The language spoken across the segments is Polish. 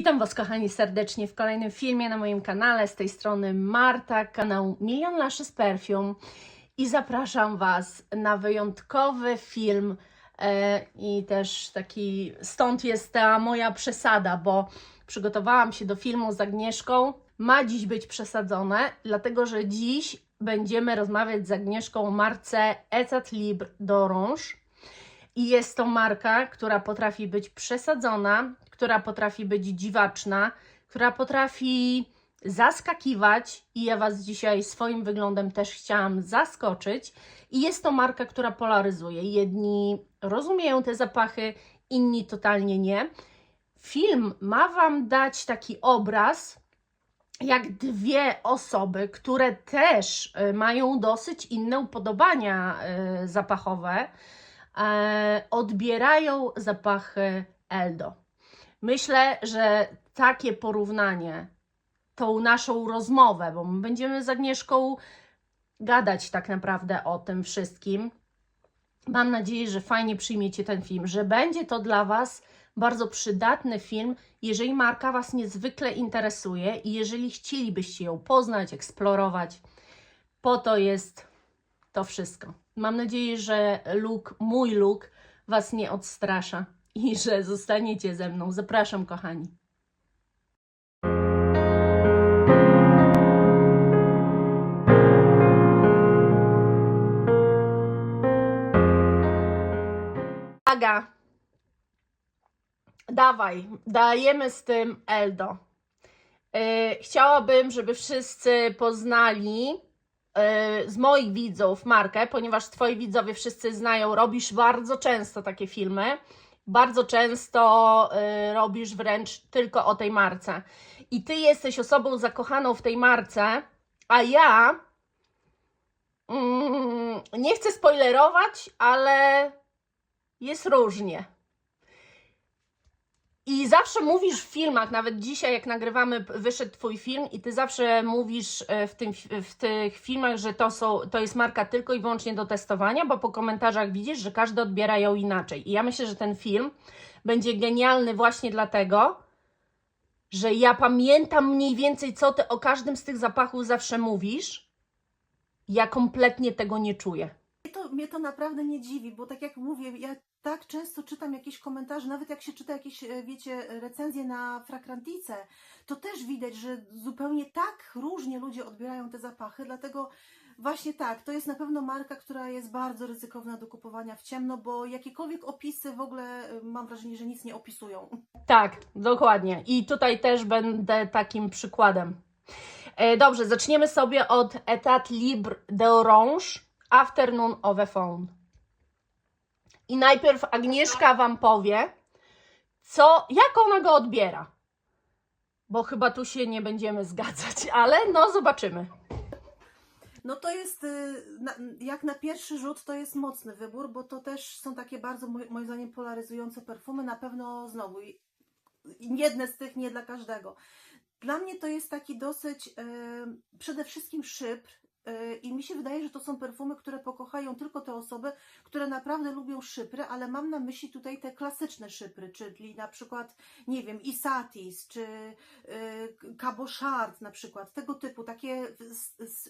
Witam Was, kochani, serdecznie w kolejnym filmie na moim kanale. Z tej strony Marta, kanał Million Lashes Perfume i zapraszam Was na wyjątkowy film i też taki, stąd jest ta moja przesada, bo przygotowałam się do filmu z Agnieszką. Ma dziś być przesadzone, dlatego że dziś będziemy rozmawiać z Agnieszką o marce Etat Libre d'Orange. I jest to marka, która potrafi być przesadzona, która potrafi być dziwaczna, która potrafi zaskakiwać i ja Was dzisiaj swoim wyglądem też chciałam zaskoczyć. I jest to marka, która polaryzuje. Jedni rozumieją te zapachy, inni totalnie nie. Film ma Wam dać taki obraz, jak dwie osoby, które też mają dosyć inne upodobania zapachowe, odbierają zapachy Eldo. Myślę, że takie porównanie, tą naszą rozmowę, bo my będziemy z Agnieszką gadać tak naprawdę o tym wszystkim. Mam nadzieję, że fajnie przyjmiecie ten film, że będzie to dla Was bardzo przydatny film, jeżeli marka Was niezwykle interesuje i jeżeli chcielibyście ją poznać, eksplorować. Po to jest to wszystko. Mam nadzieję, że mój look Was nie odstrasza i że zostaniecie ze mną. Zapraszam, kochani. Aga, dawaj, dajemy z tym Eldo. Chciałabym, żeby wszyscy poznali z moich widzów markę, ponieważ Twoi widzowie wszyscy znają, robisz bardzo często takie filmy, bardzo często robisz wręcz tylko o tej marce. I Ty jesteś osobą zakochaną w tej marce, a ja nie chcę spoilerować, ale jest różnie. I zawsze mówisz w filmach, nawet dzisiaj jak nagrywamy, wyszedł Twój film i Ty zawsze mówisz w tych filmach, że to jest marka tylko i wyłącznie do testowania, bo po komentarzach widzisz, że każdy odbiera ją inaczej. I ja myślę, że ten film będzie genialny właśnie dlatego, że ja pamiętam mniej więcej, co Ty o każdym z tych zapachów zawsze mówisz. Ja kompletnie tego nie czuję. Mnie to naprawdę nie dziwi, bo tak jak mówię, ja tak często czytam jakieś komentarze, nawet jak się czyta jakieś, wiecie, recenzje na Fragrantice, to też widać, że zupełnie tak różnie ludzie odbierają te zapachy, dlatego właśnie tak, to jest na pewno marka, która jest bardzo ryzykowna do kupowania w ciemno, bo jakiekolwiek opisy w ogóle mam wrażenie, że nic nie opisują. Tak, dokładnie. I tutaj też będę takim przykładem. Dobrze, zaczniemy sobie od Etat Libre d'Orange Afternoon of a Faun. I najpierw Agnieszka Wam powie, jak ona go odbiera. Bo chyba tu się nie będziemy zgadzać, ale no zobaczymy. No to jest, jak na pierwszy rzut, to jest mocny wybór, bo to też są takie bardzo, moim zdaniem, polaryzujące perfumy. Na pewno znowu, jedne z tych nie dla każdego. Dla mnie to jest taki dosyć, przede wszystkim szypr. I mi się wydaje, że to są perfumy, które pokochają tylko te osoby, które naprawdę lubią szypry, ale mam na myśli tutaj te klasyczne szypry, czyli na przykład, nie wiem, Isatis, czy Cabochard na przykład, tego typu, takie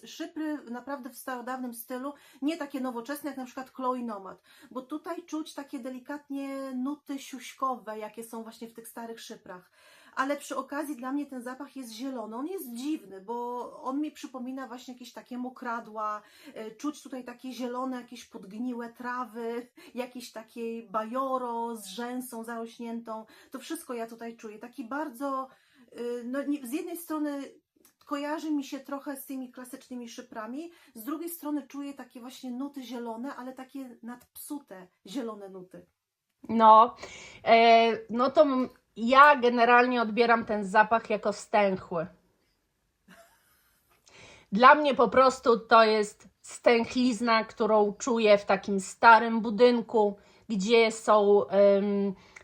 szypry naprawdę w starodawnym stylu, nie takie nowoczesne jak na przykład Chloe Nomad, bo tutaj czuć takie delikatnie nuty siuśkowe, jakie są właśnie w tych starych szyprach. Ale przy okazji dla mnie ten zapach jest zielony, on jest dziwny, bo on mi przypomina właśnie jakieś takie mokradła, czuć tutaj takie zielone, jakieś podgniłe trawy, jakieś takie bajoro z rzęsą zarośniętą, to wszystko ja tutaj czuję, taki bardzo, no z jednej strony kojarzy mi się trochę z tymi klasycznymi szyprami, z drugiej strony czuję takie właśnie nuty zielone, ale takie nadpsute zielone nuty. No to ja generalnie odbieram ten zapach jako stęchły. Dla mnie po prostu to jest stęchlizna, którą czuję w takim starym budynku, gdzie są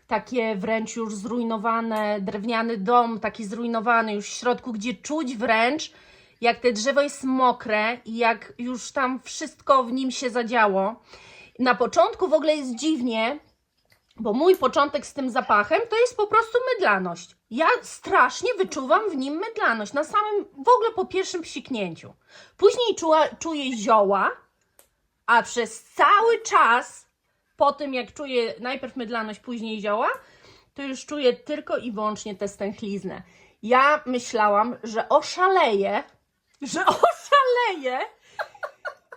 takie wręcz już zrujnowane, drewniany dom, taki zrujnowany już w środku, gdzie czuć wręcz, jak te drzewo jest mokre i jak już tam wszystko w nim się zadziało. Na początku w ogóle jest dziwnie, Bo mój początek z tym zapachem to jest po prostu mydlaność. Ja strasznie wyczuwam w nim mydlaność, na samym, w ogóle po pierwszym psiknięciu. Później czuję zioła, a przez cały czas, po tym jak czuję najpierw mydlaność, później zioła, to już czuję tylko i wyłącznie tę stęchliznę. Ja myślałam, że oszaleję,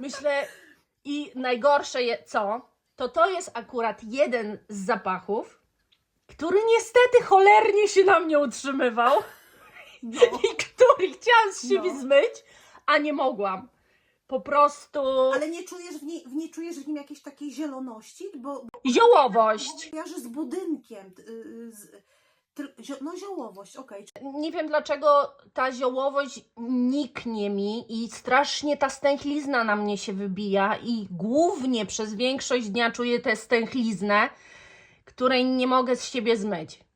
Myślę, i najgorsze to jest akurat jeden z zapachów, który niestety cholernie się na mnie utrzymywał No. i który chciałam z siebie No. zmyć, a nie mogłam. Po prostu Ale nie czujesz w nim jakiejś takiej zieloności? Bo ziołowość. kojarzy z budynkiem. No ziołowość, okej. Nie wiem dlaczego ta ziołowość niknie mi i strasznie ta stęchlizna na mnie się wybija i głównie przez większość dnia czuję tę stęchliznę, której nie mogę z siebie zmyć.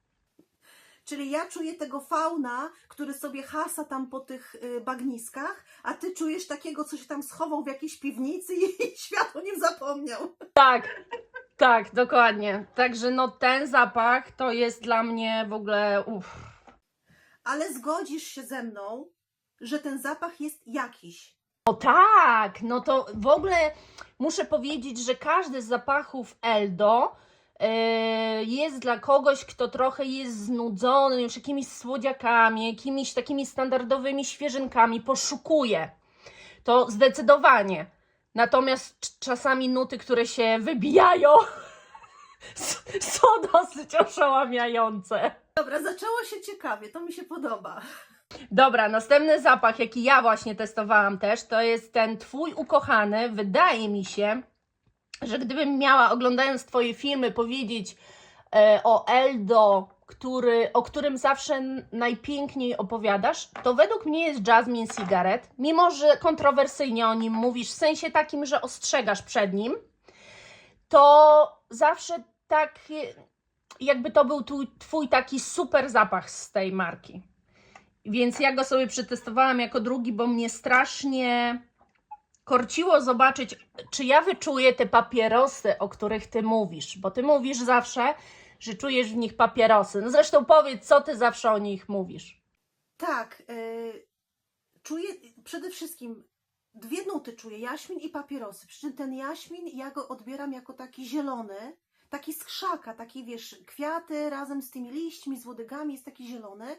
Czyli ja czuję tego fauna, który sobie hasa tam po tych bagniskach, a ty czujesz takiego, co się tam schował w jakiejś piwnicy i świat o nim zapomniał. Tak, dokładnie. Także no ten zapach to jest dla mnie w ogóle Ale zgodzisz się ze mną, że ten zapach jest jakiś. No tak, no to w ogóle muszę powiedzieć, że każdy z zapachów Eldo jest dla kogoś, kto trochę jest znudzony już jakimiś słodziakami, jakimiś takimi standardowymi świeżynkami, poszukuje. To zdecydowanie. Natomiast czasami nuty, które się wybijają, są dosyć oszałamiające. Dobra, zaczęło się ciekawie, to mi się podoba. Dobra, następny zapach, jaki ja właśnie testowałam też, to jest ten twój ukochany. Wydaje mi się, że gdybym miała, oglądając twoje filmy, powiedzieć o Eldo, o którym zawsze najpiękniej opowiadasz, to według mnie jest Jasmine Cigarette. Mimo że kontrowersyjnie o nim mówisz, w sensie takim, że ostrzegasz przed nim, to zawsze tak, jakby to był twój taki super zapach z tej marki. Więc ja go sobie przetestowałam jako drugi, bo mnie strasznie korciło zobaczyć, czy ja wyczuję te papierosy, o których ty mówisz. Bo ty mówisz zawsze, że czujesz w nich papierosy. No zresztą powiedz, co ty zawsze o nich mówisz. Tak, czuję przede wszystkim dwie nuty czuję, jaśmin i papierosy. Przy czym ten jaśmin ja go odbieram jako taki zielony, taki z krzaka, taki wiesz, kwiaty razem z tymi liśćmi, z łodygami, jest taki zielony.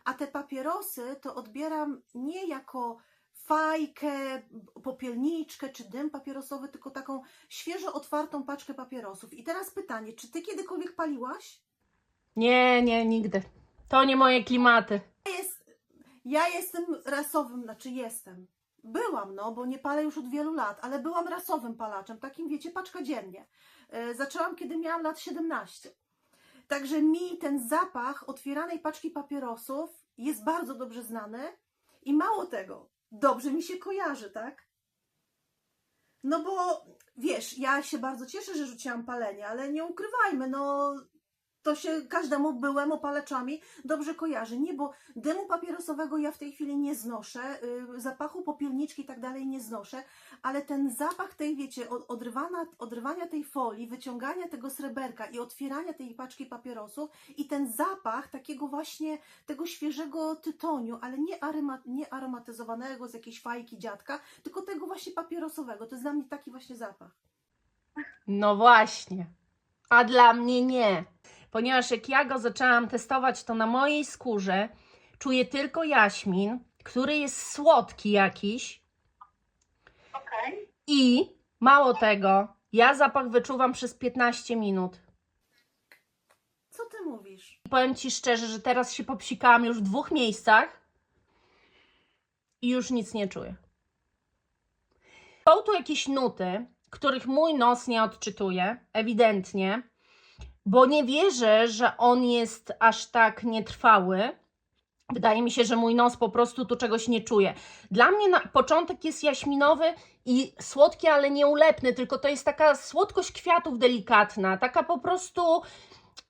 A te papierosy to odbieram nie jako fajkę, popielniczkę czy dym papierosowy, tylko taką świeżo otwartą paczkę papierosów. I teraz pytanie, czy ty kiedykolwiek paliłaś? Nie, nigdy. To nie moje klimaty. Ja jestem rasowym, byłam, no, bo nie palę już od wielu lat, ale byłam rasowym palaczem, takim wiecie, paczka dziennie. Zaczęłam, kiedy miałam lat 17. Także mi ten zapach otwieranej paczki papierosów jest bardzo dobrze znany i mało tego, dobrze mi się kojarzy, tak? No bo wiesz, ja się bardzo cieszę, że rzuciłam palenie, ale nie ukrywajmy, no to się każdemu byłemu palaczami dobrze kojarzy. Nie, bo dymu papierosowego ja w tej chwili nie znoszę, zapachu popielniczki i tak dalej nie znoszę, ale ten zapach tej, wiecie, odrywania tej folii, wyciągania tego sreberka i otwierania tej paczki papierosów i ten zapach takiego właśnie, tego świeżego tytoniu, ale nie aromatyzowanego z jakiejś fajki dziadka, tylko tego właśnie papierosowego. To jest dla mnie taki właśnie zapach. No właśnie. A dla mnie nie. Ponieważ jak ja go zaczęłam testować, to na mojej skórze czuję tylko jaśmin, który jest słodki jakiś. Okej. I mało tego, ja zapach wyczuwam przez 15 minut. Co ty mówisz? Powiem ci szczerze, że teraz się popsikałam już w 2 miejscach i już nic nie czuję. Są tu jakieś nuty, których mój nos nie odczytuje, ewidentnie, bo nie wierzę, że on jest aż tak nietrwały. Wydaje mi się, że mój nos po prostu tu czegoś nie czuje. Dla mnie na początek jest jaśminowy i słodki, ale nie ulepny, tylko to jest taka słodkość kwiatów delikatna, taka po prostu,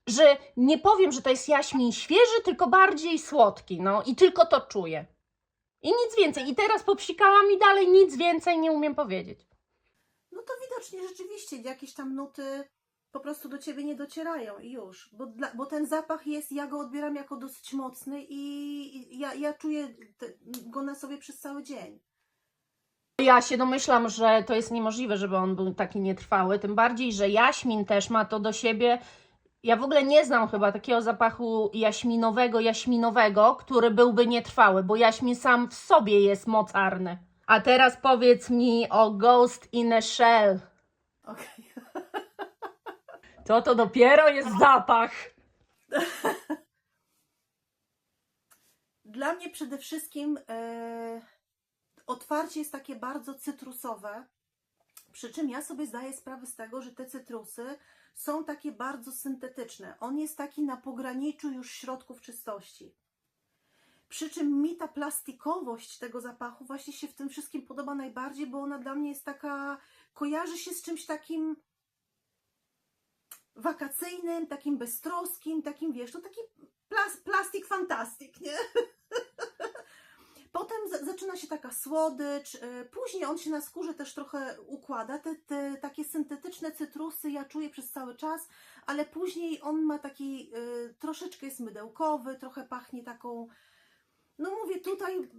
że nie powiem, że to jest jaśmin świeży, tylko bardziej słodki, no i tylko to czuję. I nic więcej. I teraz popsikałam i dalej nic więcej nie umiem powiedzieć. No to widocznie rzeczywiście jakieś tam nuty po prostu do ciebie nie docierają i już. Bo ten zapach jest, ja go odbieram jako dosyć mocny i ja czuję go na sobie przez cały dzień. Ja się domyślam, że to jest niemożliwe, żeby on był taki nietrwały, tym bardziej, że jaśmin też ma to do siebie. Ja w ogóle nie znam chyba takiego zapachu jaśminowego, który byłby nietrwały, bo jaśmin sam w sobie jest mocarny. A teraz powiedz mi o Ghost in a Shell. Okej. To dopiero jest zapach. Dla mnie przede wszystkim otwarcie jest takie bardzo cytrusowe, przy czym ja sobie zdaję sprawę z tego, że te cytrusy są takie bardzo syntetyczne. On jest taki na pograniczu już środków czystości. Przy czym mi ta plastikowość tego zapachu właśnie się w tym wszystkim podoba najbardziej, bo ona dla mnie jest taka, kojarzy się z czymś takim wakacyjnym, takim beztroskim, takim, wiesz, to taki plastik fantastik, nie? Potem zaczyna się taka słodycz, później on się na skórze też trochę układa, te takie syntetyczne cytrusy ja czuję przez cały czas, ale później on ma taki, troszeczkę jest mydełkowy, trochę pachnie taką, no mówię tutaj,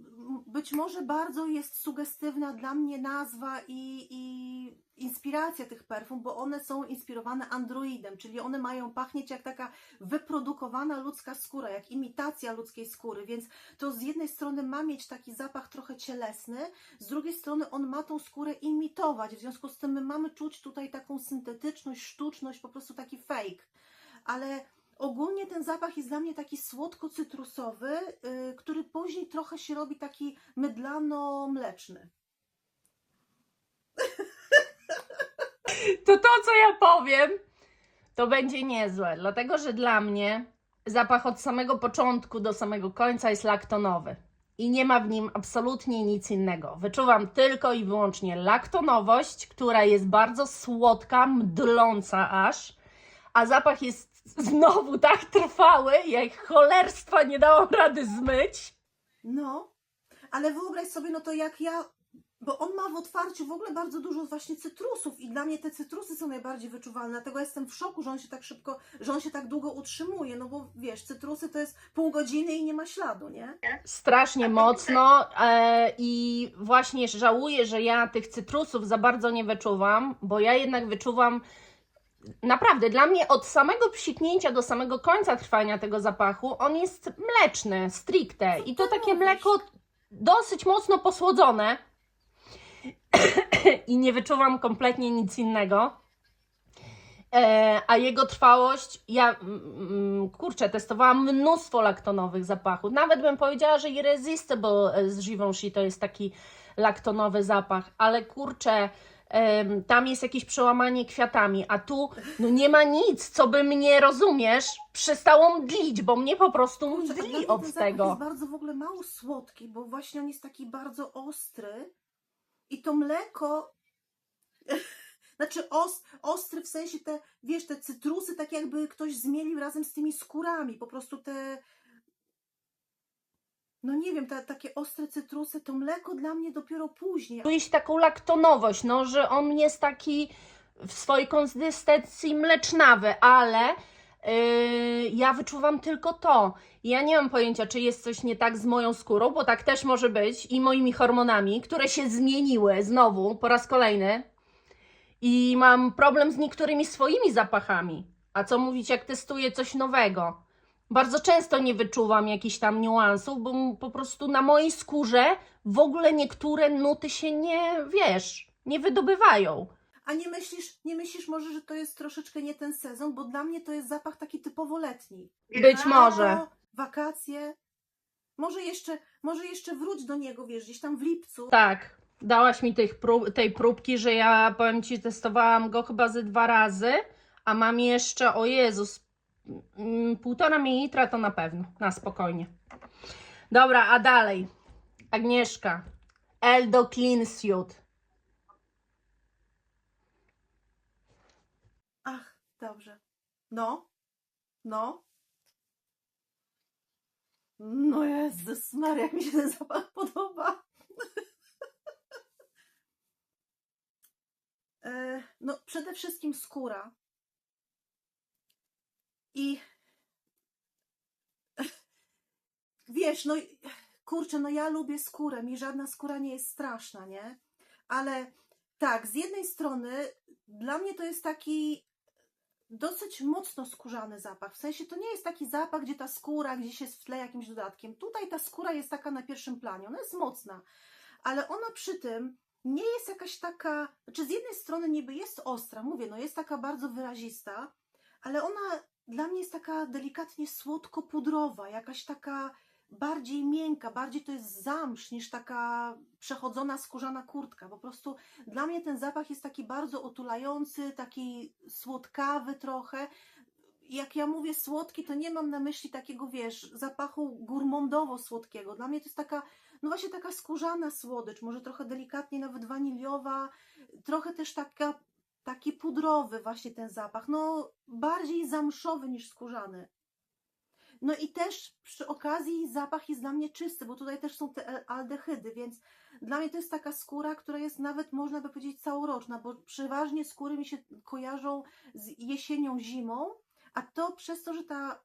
być może bardzo jest sugestywna dla mnie nazwa i inspiracja tych perfum, bo one są inspirowane androidem, czyli one mają pachnieć jak taka wyprodukowana ludzka skóra, jak imitacja ludzkiej skóry, więc to z jednej strony ma mieć taki zapach trochę cielesny, z drugiej strony on ma tą skórę imitować, w związku z tym my mamy czuć tutaj taką syntetyczność, sztuczność, po prostu taki fake, ale ogólnie ten zapach jest dla mnie taki słodko-cytrusowy, który później trochę się robi taki mydlano-mleczny. To, co ja powiem, to będzie niezłe, dlatego że dla mnie zapach od samego początku do samego końca jest laktonowy i nie ma w nim absolutnie nic innego. Wyczuwam tylko i wyłącznie laktonowość, która jest bardzo słodka, mdląca aż, a zapach jest znowu tak trwały, jak cholerstwa nie dałam rady zmyć. No, ale wyobraź sobie, no to jak ja, bo on ma w otwarciu w ogóle bardzo dużo właśnie cytrusów i dla mnie te cytrusy są najbardziej wyczuwalne, dlatego jestem w szoku, że on się tak szybko, że on się tak długo utrzymuje, no bo wiesz, cytrusy to jest pół godziny i nie ma śladu, nie? Strasznie mocno i właśnie żałuję, że ja tych cytrusów za bardzo nie wyczuwam, bo ja jednak wyczuwam naprawdę, dla mnie od samego psiknięcia do samego końca trwania tego zapachu, on jest mleczny, stricte. I to takie mleko dosyć mocno posłodzone. I nie wyczuwam kompletnie nic innego. A jego trwałość, ja kurczę, testowałam mnóstwo laktonowych zapachów. Nawet bym powiedziała, że Irresistible z Givenchy to jest taki laktonowy zapach, ale kurczę, tam jest jakieś przełamanie kwiatami, a tu no nie ma nic, co by mnie, rozumiesz, przestało mdlić, bo mnie po prostu Kurczę, a dla mdli mnie od ten zapach tego. jest bardzo w ogóle mało słodki, bo właśnie on jest taki bardzo ostry i to mleko, znaczy ostry w sensie te, wiesz, te cytrusy tak jakby ktoś zmielił razem z tymi skórami, po prostu te, no nie wiem, takie ostre cytrusy, to mleko dla mnie dopiero później. Czuje się taką laktonowość, no, że on jest taki w swojej konsystencji mlecznawy, ale ja wyczuwam tylko to. Ja nie mam pojęcia, czy jest coś nie tak z moją skórą, bo tak też może być i moimi hormonami, które się zmieniły znowu po raz kolejny i mam problem z niektórymi swoimi zapachami. A co mówić, jak testuję coś nowego? Bardzo często nie wyczuwam jakichś tam niuansów, bo po prostu na mojej skórze w ogóle niektóre nuty się nie, wiesz, nie wydobywają. A nie myślisz może, że to jest troszeczkę nie ten sezon, bo dla mnie to jest zapach taki typowo letni. Być może. Lato, wakacje. Może jeszcze wróć do niego, wiesz, gdzieś tam w lipcu. Tak, dałaś mi tej próbki, że ja, powiem Ci, testowałam go chyba ze 2 razy, a mam jeszcze, o Jezus, 1,5 ml to na pewno, na spokojnie. Dobra, a dalej. Agnieszka. Eldo Clean Suit. Ach, dobrze. No. No Jezus Maria, jak mi się ten zapach podoba. No przede wszystkim skóra. I wiesz, no kurczę, no ja lubię skórę, mi żadna skóra nie jest straszna, nie? Ale tak, z jednej strony dla mnie to jest taki dosyć mocno skórzany zapach. W sensie to nie jest taki zapach, gdzie ta skóra gdzieś jest w tle jakimś dodatkiem. Tutaj ta skóra jest taka na pierwszym planie, ona jest mocna, ale ona przy tym nie jest jakaś taka, znaczy z jednej strony niby jest ostra, mówię, no jest taka bardzo wyrazista, ale ona dla mnie jest taka delikatnie słodko-pudrowa, jakaś taka bardziej miękka, bardziej to jest zamsz niż taka przechodzona skórzana kurtka. Po prostu dla mnie ten zapach jest taki bardzo otulający, taki słodkawy trochę. Jak ja mówię słodki, to nie mam na myśli takiego, wiesz, zapachu gourmandowo-słodkiego. Dla mnie to jest taka, no właśnie taka skórzana słodycz, może trochę delikatnie nawet waniliowa, trochę też taki pudrowy właśnie ten zapach, no bardziej zamszowy niż skórzany. No i też przy okazji zapach jest dla mnie czysty, bo tutaj też są te aldehydy, więc dla mnie to jest taka skóra, która jest nawet, można by powiedzieć, całoroczna, bo przeważnie skóry mi się kojarzą z jesienią, zimą, a to przez to, że ta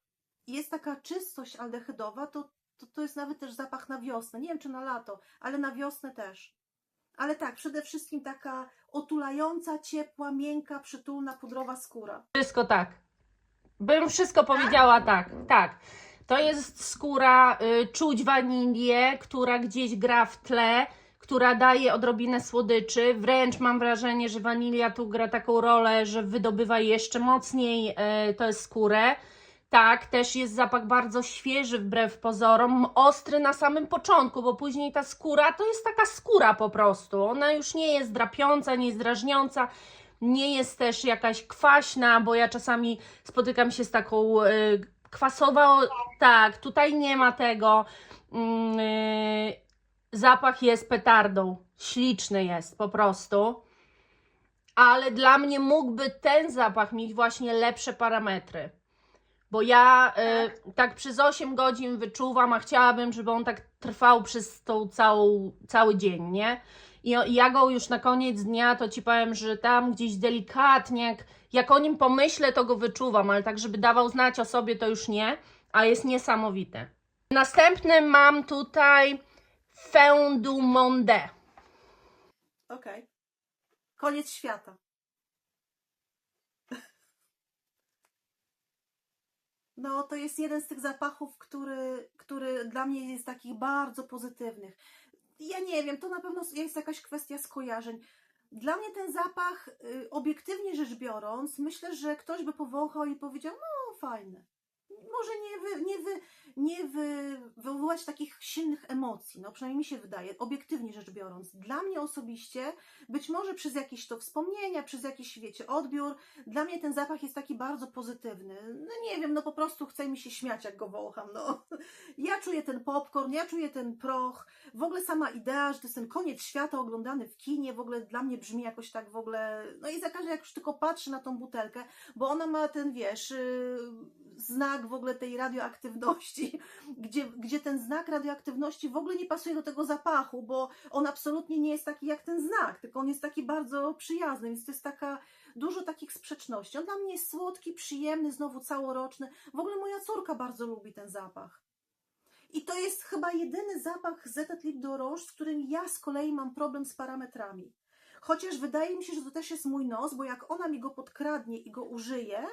jest taka czystość aldehydowa, to jest nawet też zapach na wiosnę. Nie wiem, czy na lato, ale na wiosnę też. Ale tak, przede wszystkim taka otulająca, ciepła, miękka, przytulna, pudrowa skóra. Wszystko tak. Bym wszystko powiedziała tak, tak. To jest skóra, czuć wanilię, która gdzieś gra w tle, która daje odrobinę słodyczy. Wręcz mam wrażenie, że wanilia tu gra taką rolę, że wydobywa jeszcze mocniej tę skórę. Tak, też jest zapach bardzo świeży wbrew pozorom, ostry na samym początku, bo później ta skóra to jest taka skóra po prostu. Ona już nie jest drapiąca, nie jest drażniąca. Nie jest też jakaś kwaśna, bo ja czasami spotykam się z taką kwasową. Tak, tutaj nie ma tego. Zapach jest petardą. Śliczny jest po prostu. Ale dla mnie mógłby ten zapach mieć właśnie lepsze parametry. Bo ja tak przez 8 godzin wyczuwam, a chciałabym, żeby on tak trwał przez tą cały dzień, nie? I ja go już na koniec dnia, to Ci powiem, że tam gdzieś delikatnie, jak o nim pomyślę, to go wyczuwam, ale tak, żeby dawał znać o sobie, to już nie, a jest niesamowity. Następny mam tutaj Fin du Monde. Okej. Koniec świata. No, to jest jeden z tych zapachów, który dla mnie jest takich bardzo pozytywnych. Ja nie wiem, to na pewno jest jakaś kwestia skojarzeń. Dla mnie ten zapach, obiektywnie rzecz biorąc, myślę, że ktoś by powąchał i powiedział, no fajne. Może nie wywołać takich silnych emocji, no przynajmniej mi się wydaje, obiektywnie rzecz biorąc. Dla mnie osobiście, być może przez jakieś to wspomnienia, przez jakiś, wiecie, odbiór, dla mnie ten zapach jest taki bardzo pozytywny. No nie wiem, no po prostu chce mi się śmiać, jak go wącham, no. Ja czuję ten popcorn, ja czuję ten proch, w ogóle sama idea, że to jest ten koniec świata oglądany w kinie, w ogóle dla mnie brzmi jakoś tak w ogóle, no i za każdym, jak już tylko patrzę na tą butelkę, bo ona ma ten, wiesz, znak w ogóle tej radioaktywności, gdzie ten znak radioaktywności w ogóle nie pasuje do tego zapachu, bo on absolutnie nie jest taki jak ten znak, tylko on jest taki bardzo przyjazny, więc to jest dużo takich sprzeczności. On dla mnie jest słodki, przyjemny, znowu całoroczny. W ogóle moja córka bardzo lubi ten zapach. I to jest chyba jedyny zapach Zetat Libre d'Orange, z którym ja z kolei mam problem z parametrami. Chociaż wydaje mi się, że to też jest mój nos, bo jak ona mi go podkradnie i go użyje,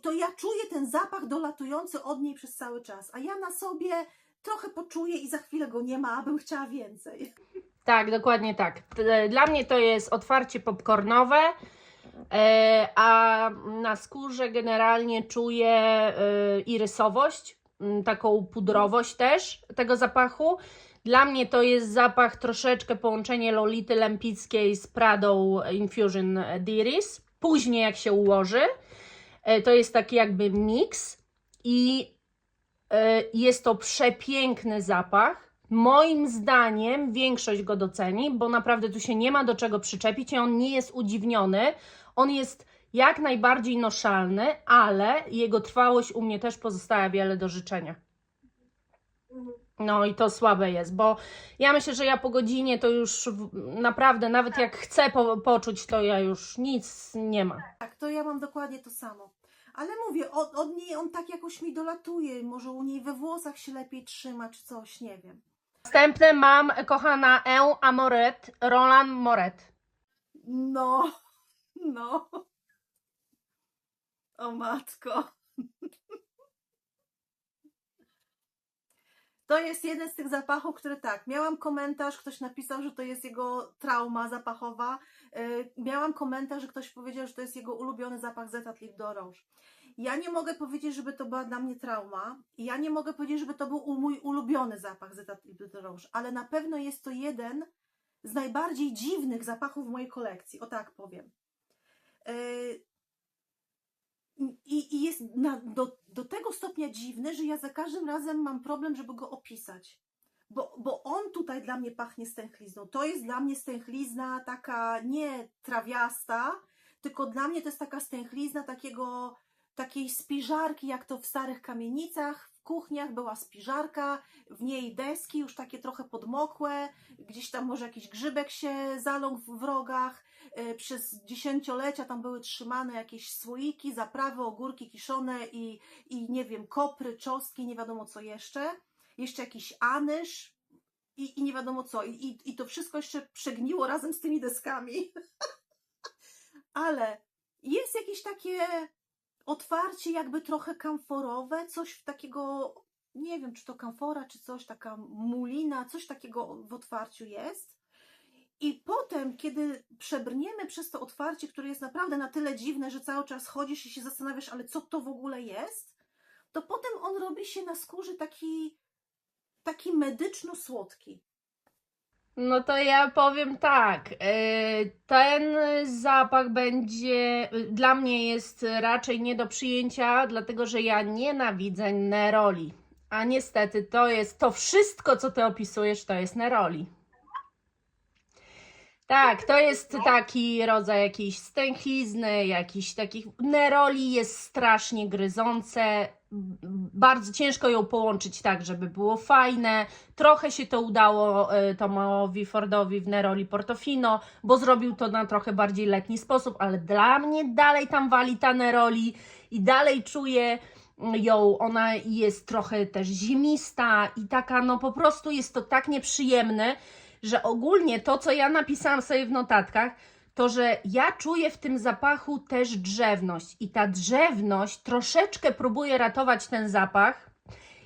to ja czuję ten zapach dolatujący od niej przez cały czas, a ja na sobie trochę poczuję i za chwilę go nie ma, abym chciała więcej. Tak, dokładnie tak. Dla mnie to jest otwarcie popcornowe, a na skórze generalnie czuję irysowość, taką pudrowość też tego zapachu. Dla mnie to jest zapach troszeczkę połączenie Lolity Lempickiej z Pradą Infusion d'Iris. Później jak się ułoży, to jest taki jakby miks i jest to przepiękny zapach. Moim zdaniem większość go doceni, bo naprawdę tu się nie ma do czego przyczepić i on nie jest udziwniony. On jest jak najbardziej noszalny, ale jego trwałość u mnie też pozostawia wiele do życzenia. No i to słabe jest, bo ja myślę, że ja po godzinie to już naprawdę, nawet jak chcę poczuć, to ja już nic nie ma. Tak, to ja mam dokładnie to samo. Ale mówię, od niej on tak jakoś mi dolatuje, może u niej we włosach się lepiej trzyma, czy coś, nie wiem. Następne mam, kochana, Amoret, Roland Moret. No, no. O matko. To jest jeden z tych zapachów, który tak, miałam komentarz, ktoś napisał, że to jest jego trauma zapachowa. Miałam komentarz, że ktoś powiedział, że to jest jego ulubiony zapach Zeta Libre d'Orange. Ja nie mogę powiedzieć, żeby to była dla mnie trauma. Ja nie mogę powiedzieć, żeby to był mój ulubiony zapach Zeta Libre d'Orange, ale na pewno jest to jeden z najbardziej dziwnych zapachów w mojej kolekcji, o tak powiem. I jest do tego stopnia dziwny, że ja za każdym razem mam problem, żeby go opisać. Bo on tutaj dla mnie pachnie stęchlizną. To jest dla mnie stęchlizna taka nie trawiasta, tylko dla mnie to jest taka stęchlizna takiej spiżarki, jak to w starych kamienicach, w kuchniach była spiżarka, w niej deski już takie trochę podmokłe, gdzieś tam może jakiś grzybek się zaląkł w rogach, przez dziesięciolecia tam były trzymane jakieś słoiki, zaprawy, ogórki kiszone i nie wiem, kopry, czosnki, nie wiadomo co jeszcze jakiś anyż i nie wiadomo co. I to wszystko jeszcze przegniło razem z tymi deskami. Ale jest jakieś takie otwarcie jakby trochę kamforowe, coś takiego, nie wiem, czy to kamfora, czy coś, taka mulina, coś takiego w otwarciu jest. I potem, kiedy przebrniemy przez to otwarcie, które jest naprawdę na tyle dziwne, że cały czas chodzisz i się zastanawiasz, ale co to w ogóle jest, to potem on robi się na skórze taki medyczno-słodki. No to ja powiem tak, ten zapach będzie, dla mnie jest raczej nie do przyjęcia, dlatego że ja nienawidzę neroli. A niestety to wszystko, co ty opisujesz, to jest neroli. Tak, to jest taki rodzaj jakiejś stęchlizny, jakiś takich neroli, jest strasznie gryzące. Bardzo ciężko ją połączyć tak, żeby było fajne. Trochę się to udało Tomowi Fordowi w Neroli Portofino, bo zrobił to na trochę bardziej letni sposób, ale dla mnie dalej tam wali ta Neroli i dalej czuję ją, ona jest trochę też zimista i taka, no po prostu jest to tak nieprzyjemne, że ogólnie to, co ja napisałam sobie w notatkach, to, że ja czuję w tym zapachu też drzewność i ta drzewność troszeczkę próbuje ratować ten zapach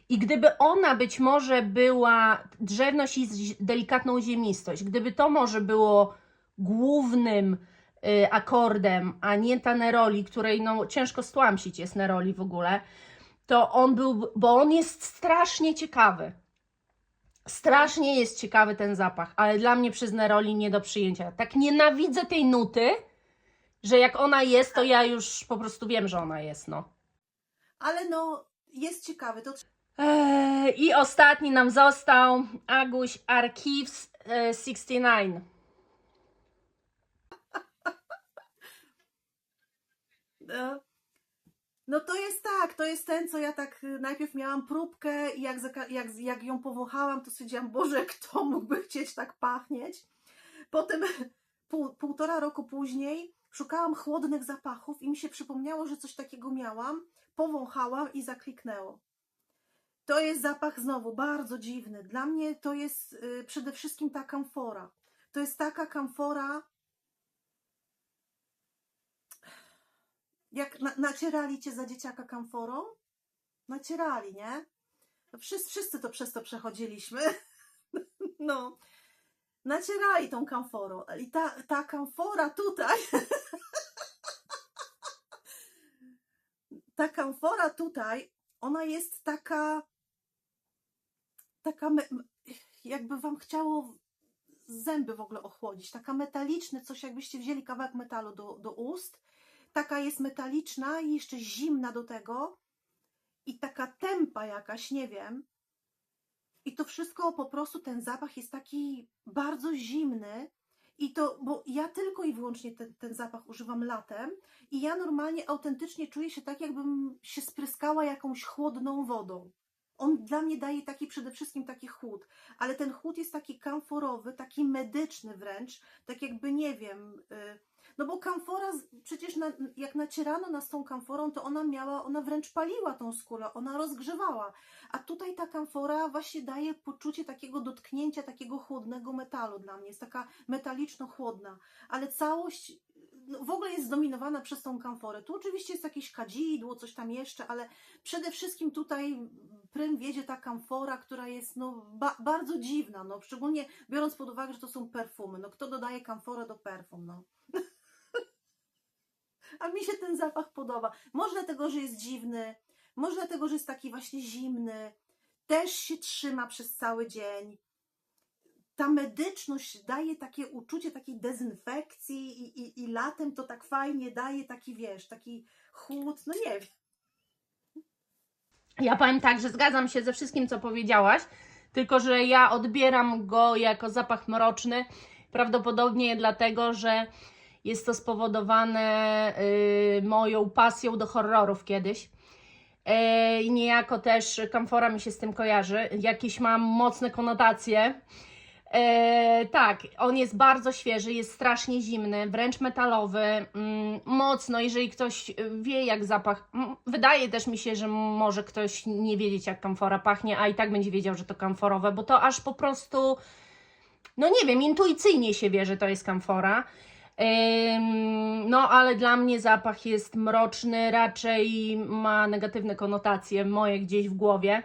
i gdyby ona być może była, drzewność i delikatną ziemistość, gdyby to może było głównym akordem, a nie ta neroli, której no ciężko stłamsić jest neroli w ogóle, to on był, bo on jest strasznie ciekawy. Strasznie jest ciekawy ten zapach, ale dla mnie przez neroli nie do przyjęcia. Tak nienawidzę tej nuty, że jak ona jest, to ja już po prostu wiem, że ona jest, no. Ale no, jest ciekawy. To I ostatni nam został Aguś Archives 69. No to jest tak, to jest ten, co ja tak najpierw miałam próbkę i jak ją powąchałam, to stwierdziłam, Boże, kto mógłby chcieć tak pachnieć? Potem półtora roku później szukałam chłodnych zapachów i mi się przypomniało, że coś takiego miałam, powąchałam i zakliknęło. To jest zapach znowu bardzo dziwny. Dla mnie to jest przede wszystkim ta kamfora. To jest taka kamfora, jak nacierali cię za dzieciaka kamforą? Nacierali, nie? No wszyscy to przez to przechodziliśmy. No, nacierali tą kamforą. I ta kamfora tutaj, ta kamfora tutaj, ona jest taka jakby wam chciało zęby w ogóle ochłodzić. Taka metaliczna, coś jakbyście wzięli kawałek metalu do ust. Taka jest metaliczna i jeszcze zimna do tego. I taka tępa jakaś, nie wiem. I to wszystko po prostu, ten zapach jest taki bardzo zimny. I to, bo ja tylko i wyłącznie ten zapach używam latem i ja normalnie autentycznie czuję się tak, jakbym się spryskała jakąś chłodną wodą. On dla mnie daje przede wszystkim taki chłód, ale ten chłód jest taki kamforowy, taki medyczny wręcz, tak jakby, nie wiem, No bo kamfora, przecież jak nacierano nas tą kamforą, to ona wręcz paliła tą skórę, ona rozgrzewała. A tutaj ta kamfora właśnie daje poczucie takiego dotknięcia, takiego chłodnego metalu dla mnie. Jest taka metaliczno-chłodna, ale całość w ogóle jest zdominowana przez tą kamforę. Tu oczywiście jest jakieś kadzidło, coś tam jeszcze, ale przede wszystkim tutaj prym wiedzie ta kamfora, która jest bardzo dziwna, szczególnie biorąc pod uwagę, że to są perfumy. Kto dodaje kamforę do perfum, A mi się ten zapach podoba. Może dlatego, że jest dziwny, może dlatego, że jest taki właśnie zimny, też się trzyma przez cały dzień. Ta medyczność daje takie uczucie takiej dezynfekcji i latem to tak fajnie daje taki, taki chłód, nie wiem. Ja powiem tak, że zgadzam się ze wszystkim, co powiedziałaś, tylko że ja odbieram go jako zapach mroczny, prawdopodobnie dlatego, że jest to spowodowane moją pasją do horrorów kiedyś. I niejako też kamfora mi się z tym kojarzy. Jakieś mam mocne konotacje. Tak, on jest bardzo świeży, jest strasznie zimny, wręcz metalowy, mocno, jeżeli ktoś wie jak zapach, wydaje też mi się, że może ktoś nie wiedzieć jak kamfora pachnie, a i tak będzie wiedział, że to kamforowe, bo to aż po prostu, nie wiem, intuicyjnie się wie, że to jest kamfora. Ale dla mnie zapach jest mroczny, raczej ma negatywne konotacje moje gdzieś w głowie.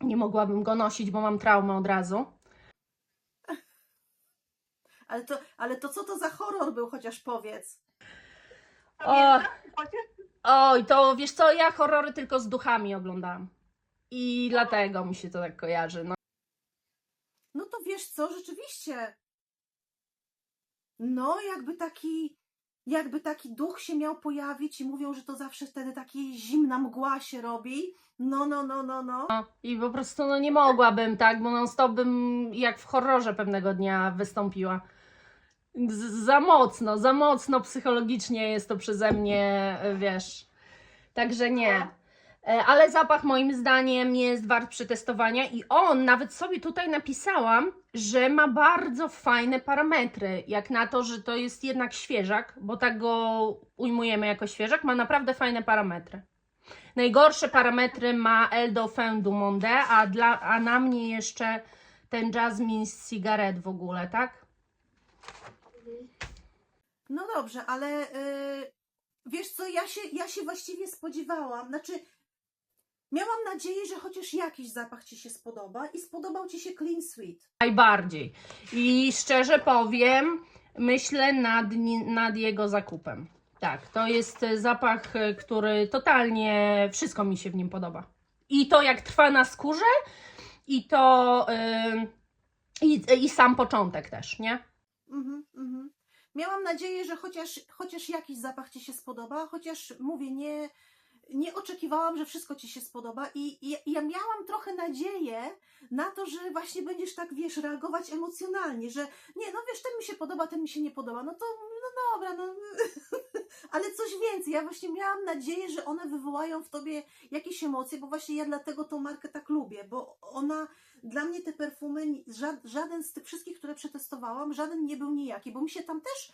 Nie mogłabym go nosić, bo mam traumę od razu. Ale to co to za horror był, chociaż powiedz? Oj, to wiesz co, ja horrory tylko z duchami oglądałam. I dlatego mi się to tak kojarzy. No to wiesz co, rzeczywiście. Jakby taki duch się miał pojawić i mówią, że to zawsze wtedy taki zimna mgła się robi. No. I po prostu nie mogłabym, tak, bo non stop bym jak w horrorze pewnego dnia wystąpiła. Za mocno psychologicznie jest to przeze mnie, wiesz. Także nie. Ale zapach moim zdaniem jest wart przetestowania i on, nawet sobie tutaj napisałam, że ma bardzo fajne parametry, jak na to, że to jest jednak świeżak, bo tak go ujmujemy jako świeżak, ma naprawdę fajne parametry. Najgorsze parametry ma El Dauphin du Monde, a na mnie jeszcze ten Jasmine Cigarette w ogóle, tak? No dobrze, ale wiesz co, ja się właściwie spodziewałam, miałam nadzieję, że chociaż jakiś zapach Ci się spodoba i spodobał Ci się Clean Sweet. Najbardziej. I szczerze powiem, myślę nad jego zakupem. Tak, to jest zapach, który totalnie wszystko mi się w nim podoba. I to jak trwa na skórze, i to i sam początek też, nie? Miałam nadzieję, że chociaż jakiś zapach Ci się spodoba, chociaż mówię, nie oczekiwałam, że wszystko Ci się spodoba i ja miałam trochę nadzieję na to, że właśnie będziesz tak, wiesz, reagować emocjonalnie, że nie, wiesz, ten mi się podoba, ten mi się nie podoba, no dobra, ale coś więcej, ja właśnie miałam nadzieję, że one wywołają w Tobie jakieś emocje, bo właśnie ja dlatego tą markę tak lubię, bo dla mnie te perfumy, żaden z tych wszystkich, które przetestowałam, żaden nie był nijaki, bo mi się tam też,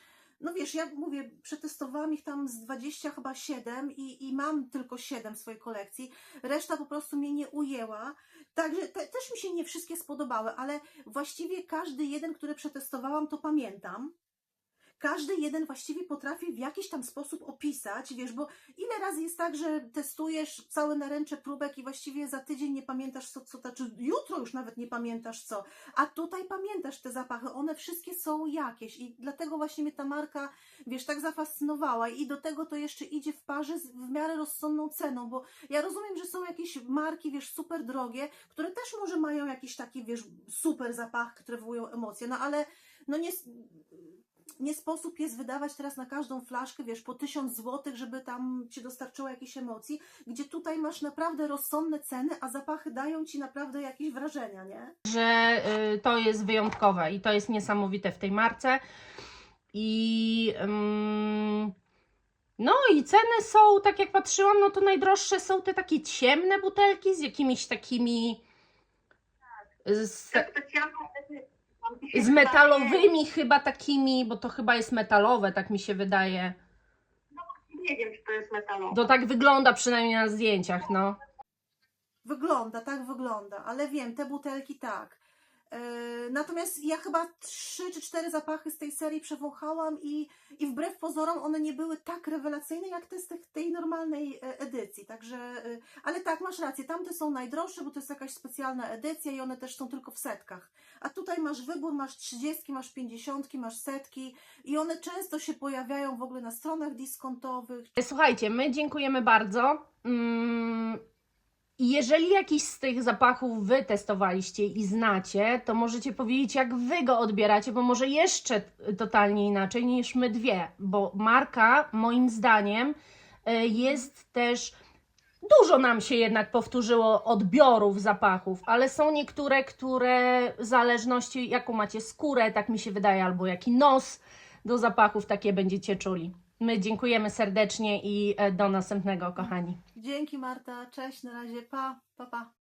wiesz, ja mówię, przetestowałam ich tam z 27 i mam tylko 7 w swojej kolekcji, reszta po prostu mnie nie ujęła, także też mi się nie wszystkie spodobały, ale właściwie każdy jeden, który przetestowałam, to pamiętam. Każdy jeden właściwie potrafi w jakiś tam sposób opisać, wiesz, bo ile razy jest tak, że testujesz całe naręcze próbek i właściwie za tydzień nie pamiętasz czy jutro już nawet nie pamiętasz co, a tutaj pamiętasz te zapachy, one wszystkie są jakieś i dlatego właśnie mnie ta marka, wiesz, tak zafascynowała i do tego to jeszcze idzie w parze w miarę rozsądną ceną, bo ja rozumiem, że są jakieś marki, wiesz, super drogie, które też może mają jakiś taki, wiesz, super zapach, które wywołują emocje, ale nie sposób jest wydawać teraz na każdą flaszkę, wiesz, po 1000 zł, żeby tam Ci dostarczyło jakieś emocji, gdzie tutaj masz naprawdę rozsądne ceny, a zapachy dają Ci naprawdę jakieś wrażenia, nie? Że to jest wyjątkowe i to jest niesamowite w tej marce. I i ceny są, tak jak patrzyłam, to najdroższe są te takie ciemne butelki z jakimiś takimi... Z metalowymi chyba takimi, bo to chyba jest metalowe, tak mi się wydaje. Nie wiem, czy to jest metalowe. To tak wygląda przynajmniej na zdjęciach, no. Wygląda, tak wygląda, ale wiem, te butelki tak. Natomiast ja chyba 3 czy 4 zapachy z tej serii przewąchałam i wbrew pozorom one nie były tak rewelacyjne jak te z tej normalnej edycji. Także, ale tak, masz rację, tamte są najdroższe, bo to jest jakaś specjalna edycja i one też są tylko w setkach. A tutaj masz wybór, masz 30, masz 50, masz setki i one często się pojawiają w ogóle na stronach dyskontowych. Słuchajcie, my dziękujemy bardzo. I jeżeli jakiś z tych zapachów Wy testowaliście i znacie, to możecie powiedzieć, jak Wy go odbieracie, bo może jeszcze totalnie inaczej niż my dwie, bo marka moim zdaniem jest też, dużo nam się jednak powtórzyło odbiorów zapachów, ale są niektóre, które w zależności jaką macie skórę, tak mi się wydaje, albo jaki nos do zapachów, takie będziecie czuli. My dziękujemy serdecznie i do następnego, kochani. Dzięki Marta, cześć, na razie, pa, pa, pa.